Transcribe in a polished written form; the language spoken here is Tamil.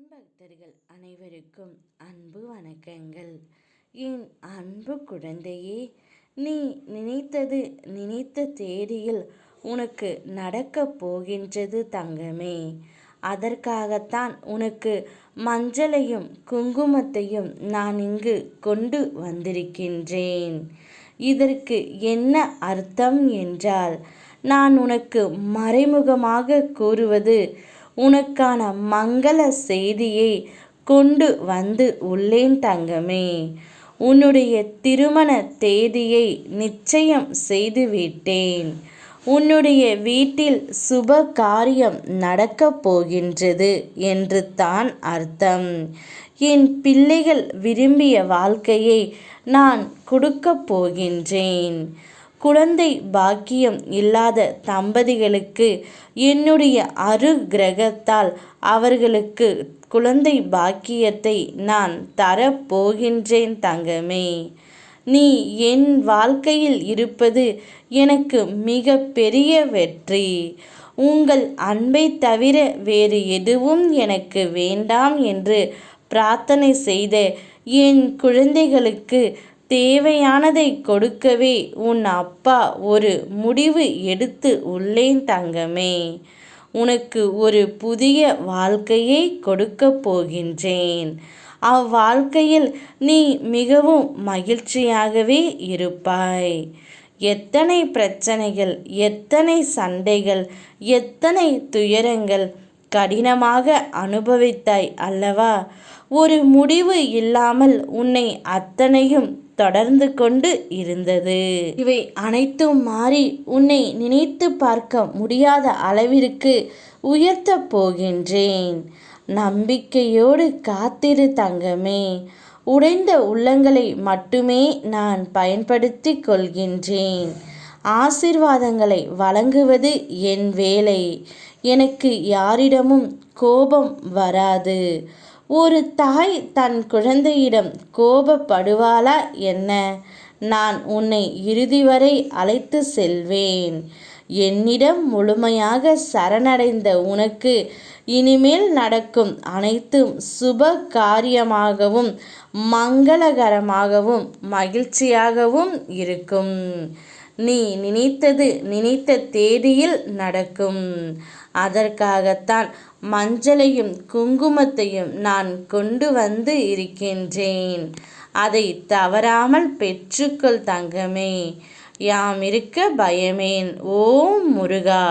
பக்தர்கள் அனைவருக்கும் அன்பு வணக்கங்கள். என் அன்பு குழந்தையே, நீ நினைத்தது நினைத்த தேதியில் உனக்கு நடக்கப் போகின்றது தங்கமே. அதற்காகத்தான் உனக்கு மஞ்சளையும் குங்குமத்தையும் நான் இங்கு கொண்டு வந்திருக்கின்றேன். இதற்கு என்ன அர்த்தம் என்றால், நான் உனக்கு மறைமுகமாக கூறுவது, உனக்கான மங்கள செய்தியை கொண்டு வந்து உள்ளேன் தங்கமே. உன்னுடைய திருமண தேதியை நிச்சயம் செய்துவிட்டேன். உன்னுடைய வீட்டில் சுப காரியம் நடக்கப் போகின்றது என்று தான் அர்த்தம். என் பிள்ளைகள் விரும்பிய வாழ்க்கையை நான் கொடுக்கப் போகின்றேன். குழந்தை பாக்கியம் இல்லாத தம்பதிகளுக்கு என்னுடைய அருகிரகத்தால் அவர்களுக்கு குழந்தை பாக்கியத்தை நான் தரப்போகின்றேன் தங்கமே. நீ என் வாழ்க்கையில் இருப்பது எனக்கு மிக பெரிய வெற்றி. உங்கள் அன்பை தவிர வேறு எதுவும் எனக்கு வேண்டாம் என்று பிரார்த்தனை செய்த என் குழந்தைகளுக்கு தேவையானதை கொடுக்கவே உன் அப்பா ஒரு முடிவு எடுத்து உள்ளேன் தங்கமே. உனக்கு ஒரு புதிய வாழ்க்கையை கொடுக்கப் போகின்றேன். அவ்வாழ்க்கையில் நீ மிகவும் மகிழ்ச்சியாகவே இருப்பாய். எத்தனை பிரச்சனைகள், எத்தனை சண்டைகள், எத்தனை துயரங்கள் கடினமாக அனுபவித்தாய் அல்லவா? ஒரு முடிவு இல்லாமல் உன்னை அத்தனையும் தொடர்ந்து கொண்டு இருந்தது. இவை அனைத்தும் மாறி உன்னை நினைத்து பார்க்க முடியாத அளவிற்கு உயர்த்தப் போகின்றேன். நம்பிக்கையோடு காத்திரு தங்கமே. உடைந்த உள்ளங்களை மட்டுமே நான் பயன்படுத்தி கொள்கின்றேன். ஆசீர்வாதங்களை வழங்குவது என் வேலை. எனக்கு யாரிடமும் கோபம் வராது. ஒரு தாய் தன் குழந்தையிடம் கோபப்படுவாளா என்ன? நான் உன்னை இறுதி வரை அழைத்து செல்வேன். என்னிடம் முழுமையாக சரணடைந்த உனக்கு இனிமேல் நடக்கும் அனைத்தும் சுப காரியமாகவும் மங்களகரமாகவும் மகிழ்ச்சியாகவும் இருக்கும். நீ நினைத்தது நினைத்த தேதியில் நடக்கும். அதற்காகத்தான் மஞ்சளையும் குங்குமத்தையும் நான் கொண்டு வந்து இருக்கின்றேன். அதை தவறாமல் பெற்றுக்கொள் தங்கமே. யாம் இருக்க பயமேன். ஓம் முருகா.